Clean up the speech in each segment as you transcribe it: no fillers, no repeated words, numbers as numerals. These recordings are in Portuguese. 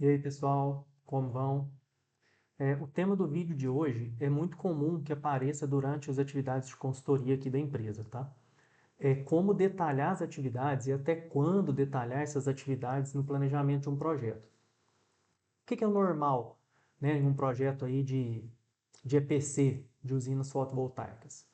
E aí, pessoal, como vão? O tema do vídeo de hoje é muito comum que apareça durante as atividades de consultoria aqui da empresa, tá? É como detalhar as atividades e até quando detalhar essas atividades no planejamento de um projeto. O que é o normal, né, em um projeto aí de EPC, de usinas fotovoltaicas?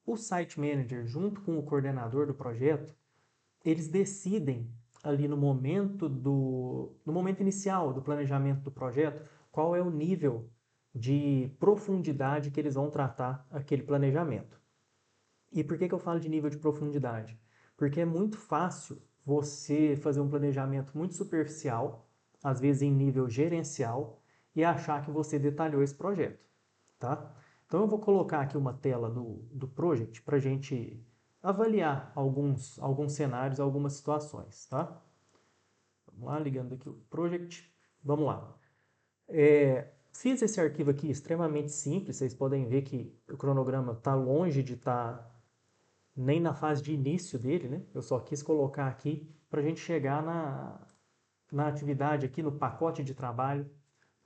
O Site Manager, junto com o coordenador do projeto, eles decidem ali no momento inicial do planejamento do projeto, qual é o nível de profundidade que eles vão tratar aquele planejamento. E por que eu falo de nível de profundidade? Porque é muito fácil você fazer um planejamento muito superficial, às vezes em nível gerencial, e achar que você detalhou esse projeto, tá? Então eu vou colocar aqui uma tela do project para a gente avaliar alguns cenários, algumas situações, tá? Vamos lá, ligando aqui o project. Vamos lá. Fiz esse arquivo aqui extremamente simples, vocês podem ver que o cronograma está longe de estar nem na fase de início dele, né? Eu só quis colocar aqui para a gente chegar na atividade aqui, no pacote de trabalho,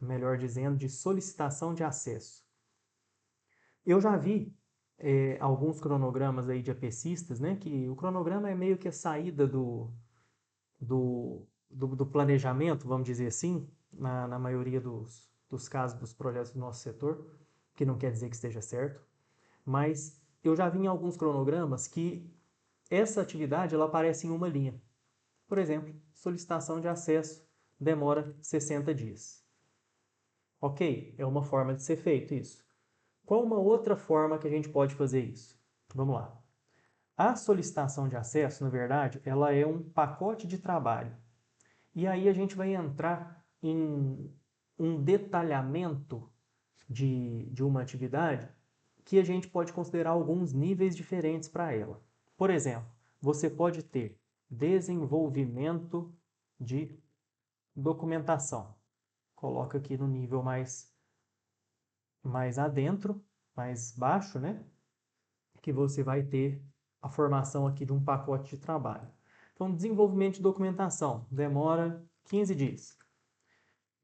melhor dizendo, de solicitação de acesso. Eu já vi alguns cronogramas aí de APCistas, né? Que o cronograma é meio que a saída do planejamento, vamos dizer assim, na maioria dos casos dos projetos do nosso setor, que não quer dizer que esteja certo, mas eu já vi em alguns cronogramas que essa atividade ela aparece em uma linha. Por exemplo, solicitação de acesso demora 60 dias. Ok, é uma forma de ser feito isso. Qual uma outra forma que a gente pode fazer isso? Vamos lá. A solicitação de acesso, na verdade, ela é um pacote de trabalho. E aí a gente vai entrar em um detalhamento de uma atividade que a gente pode considerar alguns níveis diferentes para ela. Por exemplo, você pode ter desenvolvimento de documentação. Coloca aqui no nível mais adentro, mais baixo, né? Que você vai ter a formação aqui de um pacote de trabalho. Então, desenvolvimento de documentação demora 15 dias.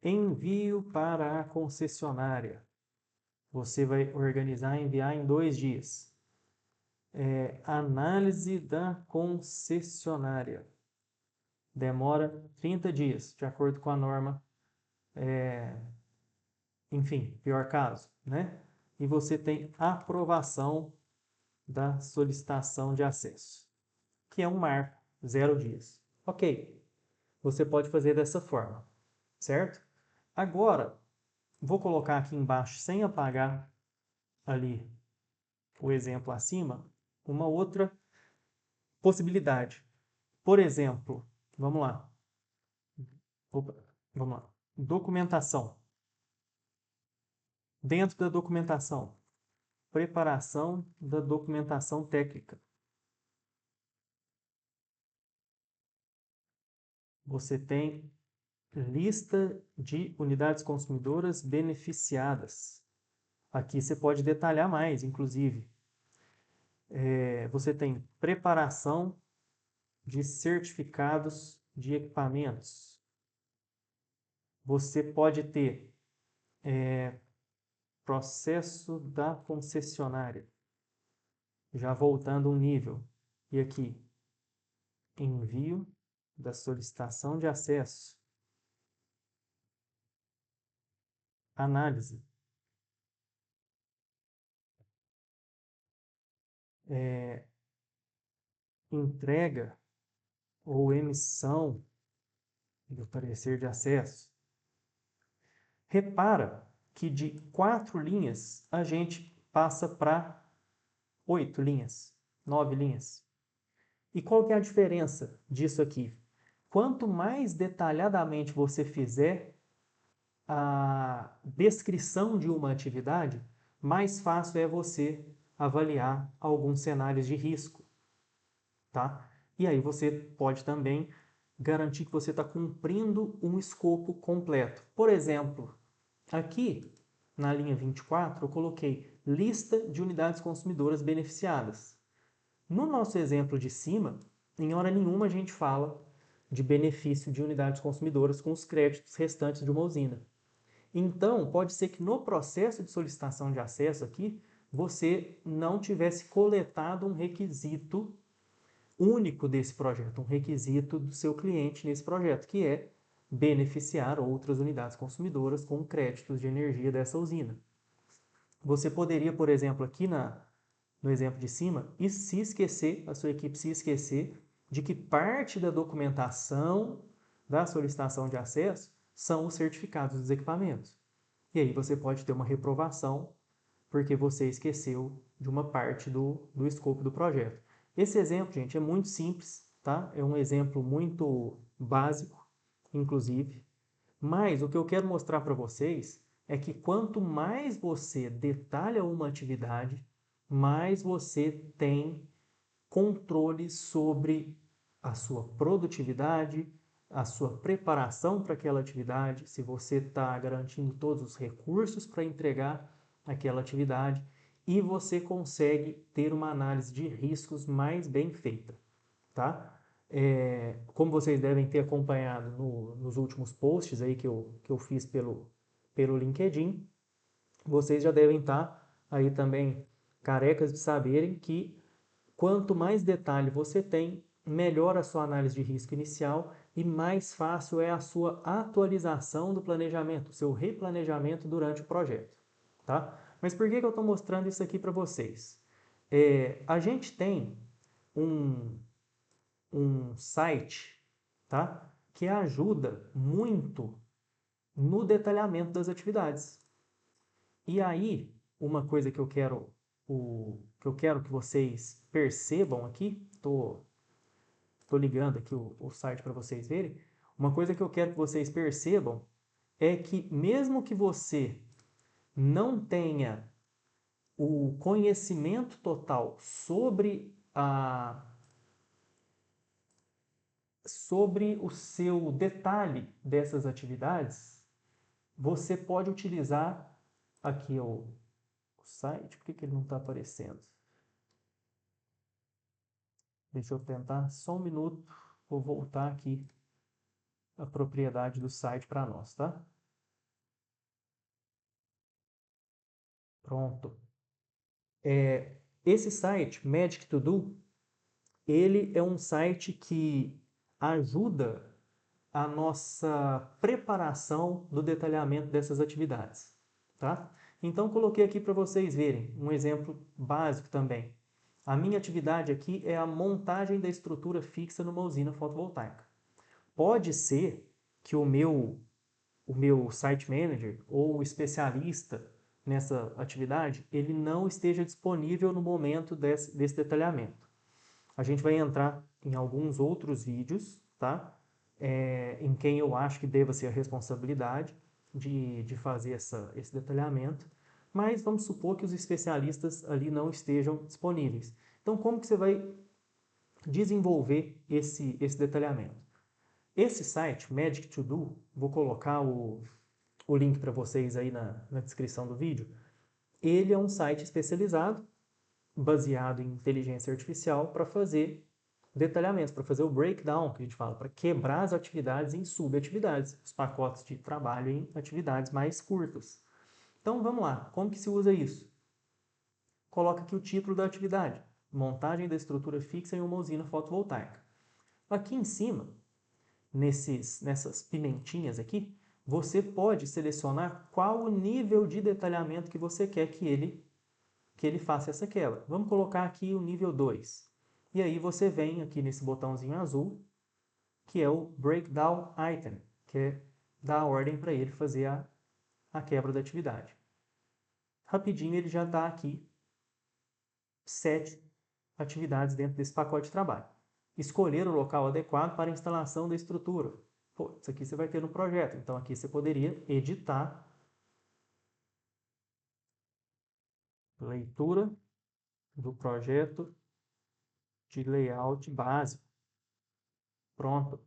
Envio para a concessionária. Você vai organizar e enviar em 2 dias. Análise da concessionária. Demora 30 dias, de acordo com a norma. Enfim, pior caso, né? E você tem aprovação da solicitação de acesso, que é um marco, 0 dias. Ok, você pode fazer dessa forma, certo? Agora, vou colocar aqui embaixo, sem apagar ali o exemplo acima, uma outra possibilidade. Por exemplo, vamos lá. Opa, vamos lá. Documentação. Dentro da documentação, preparação da documentação técnica. Você tem lista de unidades consumidoras beneficiadas. Aqui você pode detalhar mais, inclusive. Você tem preparação de certificados de equipamentos. Você pode ter processo da concessionária, já voltando um nível. E aqui, envio da solicitação de acesso, análise, entrega ou emissão do parecer de acesso. Repara que de 4 linhas a gente passa para 8 linhas, 9 linhas. E qual que é a diferença disso aqui? Quanto mais detalhadamente você fizer a descrição de uma atividade, mais fácil é você avaliar alguns cenários de risco, tá? E aí você pode também garantir que você está cumprindo um escopo completo. Por exemplo, aqui na linha 24 eu coloquei lista de unidades consumidoras beneficiadas. No nosso exemplo de cima, em hora nenhuma a gente fala de benefício de unidades consumidoras com os créditos restantes de uma usina. Então, pode ser que no processo de solicitação de acesso aqui, você não tivesse coletado um requisito único desse projeto, um requisito do seu cliente nesse projeto, que é beneficiar outras unidades consumidoras com créditos de energia dessa usina. Você poderia, por exemplo, aqui no exemplo de cima, e se esquecer, a sua equipe se esquecer de que parte da documentação da solicitação de acesso são os certificados dos equipamentos. E aí você pode ter uma reprovação porque você esqueceu de uma parte do escopo do projeto. Esse exemplo, gente, é muito simples, tá? É um exemplo muito básico, inclusive, mas o que eu quero mostrar para vocês é que quanto mais você detalha uma atividade, mais você tem controle sobre a sua produtividade, a sua preparação para aquela atividade, se você está garantindo todos os recursos para entregar aquela atividade e você consegue ter uma análise de riscos mais bem feita, tá? Como vocês devem ter acompanhado nos últimos posts aí que eu fiz pelo LinkedIn, vocês já devem estar aí também carecas de saberem que quanto mais detalhe você tem, melhor a sua análise de risco inicial e mais fácil é a sua atualização do planejamento, o seu replanejamento durante o projeto, tá? Mas por que eu estou mostrando isso aqui para vocês? A gente tem um site, tá? Que ajuda muito no detalhamento das atividades. E aí, uma coisa que eu quero que vocês percebam aqui, tô ligando aqui o site para vocês verem. Uma coisa que eu quero que vocês percebam é que mesmo que você não tenha o conhecimento total sobre o seu detalhe dessas atividades, você pode utilizar aqui o site. Por que ele não está aparecendo? Deixa eu tentar só um minuto. Vou voltar aqui a propriedade do site para nós, tá? Pronto. Esse site, Magic To Do, ele é um site que ajuda a nossa preparação do detalhamento dessas atividades, tá? Então, coloquei aqui para vocês verem um exemplo básico também. A minha atividade aqui é a montagem da estrutura fixa numa usina fotovoltaica. Pode ser que o meu site manager ou o especialista nessa atividade, ele não esteja disponível no momento desse detalhamento. A gente vai entrar em alguns outros vídeos, tá? Em quem eu acho que deva ser a responsabilidade de fazer esse detalhamento, mas vamos supor que os especialistas ali não estejam disponíveis. Então, como que você vai desenvolver esse detalhamento? Esse site, Magic To Do, vou colocar o link para vocês aí na descrição do vídeo. Ele é um site especializado, baseado em inteligência artificial, para fazer detalhamentos, para fazer o breakdown, que a gente fala, para quebrar as atividades em subatividades, os pacotes de trabalho em atividades mais curtas. Então, vamos lá. Como que se usa isso? Coloca aqui o título da atividade. Montagem da estrutura fixa em uma usina fotovoltaica. Aqui em cima, nessas pimentinhas aqui, você pode selecionar qual o nível de detalhamento que você quer que ele faça essa quebra. Vamos colocar aqui o nível 2. E aí você vem aqui nesse botãozinho azul, que é o Breakdown Item, que é dar a ordem para ele fazer a quebra da atividade. Rapidinho ele já dá aqui 7 atividades dentro desse pacote de trabalho. Escolher o local adequado para a instalação da estrutura. Pô, isso aqui você vai ter no projeto, então aqui você poderia editar leitura do projeto de layout básico. Pronto.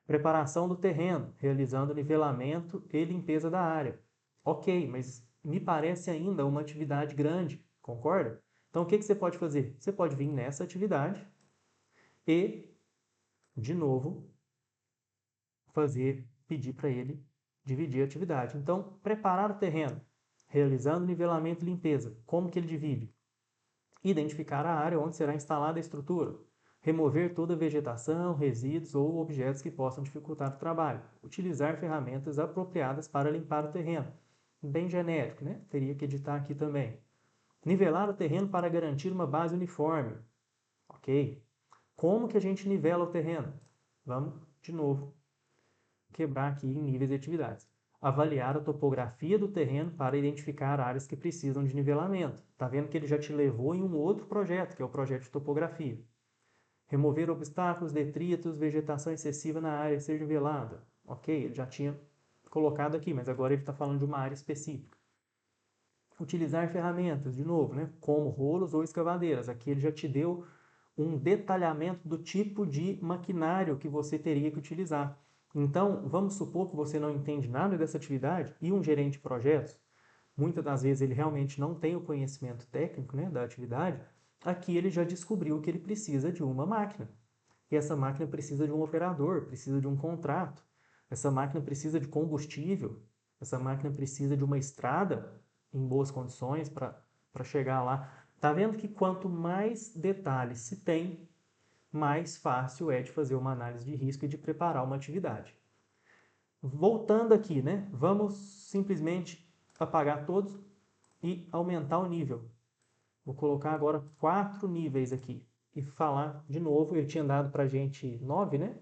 Preparação do terreno, realizando nivelamento e limpeza da área. Ok, mas me parece ainda uma atividade grande, concorda? Então o que você pode fazer? Você pode vir nessa atividade e, de novo, pedir para ele dividir a atividade. Então, preparar o terreno, realizando nivelamento e limpeza. Como que ele divide? Identificar a área onde será instalada a estrutura. Remover toda vegetação, resíduos ou objetos que possam dificultar o trabalho. Utilizar ferramentas apropriadas para limpar o terreno. Bem genérico, né? Teria que editar aqui também. Nivelar o terreno para garantir uma base uniforme. Ok. Como que a gente nivela o terreno? Vamos, de novo, quebrar aqui em níveis de atividades. Avaliar a topografia do terreno para identificar áreas que precisam de nivelamento. Está vendo que ele já te levou em um outro projeto, que é o projeto de topografia. Remover obstáculos, detritos, vegetação excessiva na área a ser nivelada. Ok, ele já tinha colocado aqui, mas agora ele está falando de uma área específica. Utilizar ferramentas, de novo, né, como rolos ou escavadeiras. Aqui ele já te deu um detalhamento do tipo de maquinário que você teria que utilizar. Então, vamos supor que você não entende nada dessa atividade e um gerente de projetos, muitas das vezes ele realmente não tem o conhecimento técnico, né, da atividade, aqui ele já descobriu que ele precisa de uma máquina. E essa máquina precisa de um operador, precisa de um contrato, essa máquina precisa de combustível, essa máquina precisa de uma estrada em boas condições para chegar lá. Tá vendo que quanto mais detalhes se tem, mais fácil é de fazer uma análise de risco e de preparar uma atividade. Voltando aqui, né? Vamos simplesmente apagar todos e aumentar o nível. Vou colocar agora 4 níveis aqui e falar de novo. Ele tinha dado para a gente 9, né?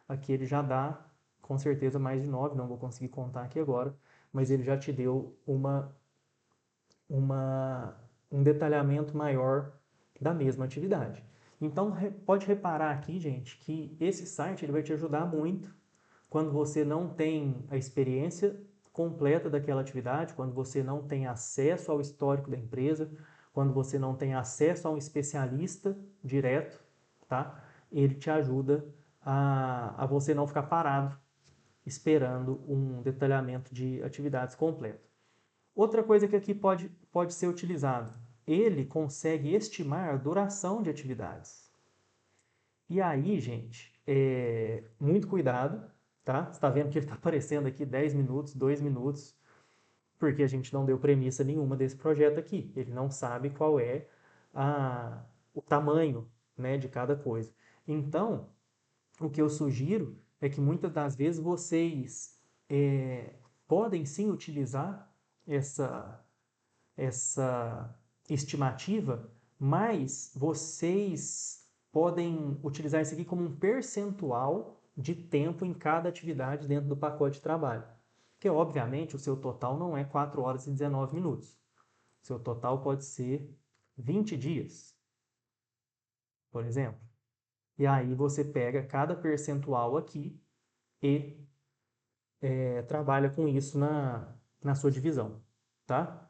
Aqui ele já dá com certeza mais de 9, não vou conseguir contar aqui agora, mas ele já te deu um detalhamento maior da mesma atividade. Então, pode reparar aqui, gente, que esse site ele vai te ajudar muito quando você não tem a experiência completa daquela atividade, quando você não tem acesso ao histórico da empresa, quando você não tem acesso a um especialista direto, tá? Ele te ajuda a você não ficar parado esperando um detalhamento de atividades completo. Outra coisa que aqui pode ser utilizado, ele consegue estimar a duração de atividades. E aí, gente, muito cuidado, tá? Você está vendo que ele está aparecendo aqui 10 minutos, 2 minutos, porque a gente não deu premissa nenhuma desse projeto aqui. Ele não sabe qual é o tamanho, né, de cada coisa. Então, o que eu sugiro é que muitas das vezes vocês podem sim utilizar essa estimativa, mas vocês podem utilizar isso aqui como um percentual de tempo em cada atividade dentro do pacote de trabalho. Porque, obviamente, o seu total não é 4 horas e 19 minutos. O seu total pode ser 20 dias, por exemplo. E aí você pega cada percentual aqui e trabalha com isso na sua divisão, tá?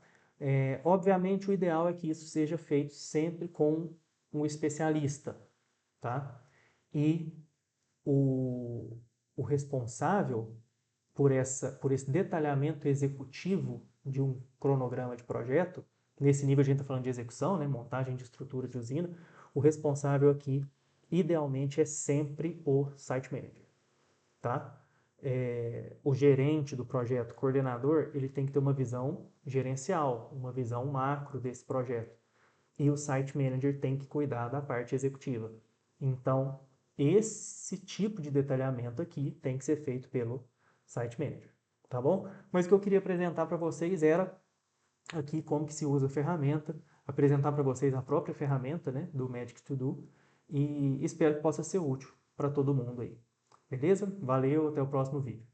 Obviamente, o ideal é que isso seja feito sempre com um especialista, tá? E o responsável por esse detalhamento executivo de um cronograma de projeto, nesse nível a gente está falando de execução, né, montagem de estrutura de usina, o responsável aqui, idealmente, é sempre o site manager, tá? O gerente do projeto, coordenador, ele tem que ter uma visão gerencial, uma visão macro desse projeto. E o site manager tem que cuidar da parte executiva. Então, esse tipo de detalhamento aqui tem que ser feito pelo site manager, tá bom? Mas o que eu queria apresentar para vocês era aqui como que se usa a ferramenta, apresentar para vocês a própria ferramenta, né, do Magic To Do, e espero que possa ser útil para todo mundo aí. Beleza? Valeu, até o próximo vídeo.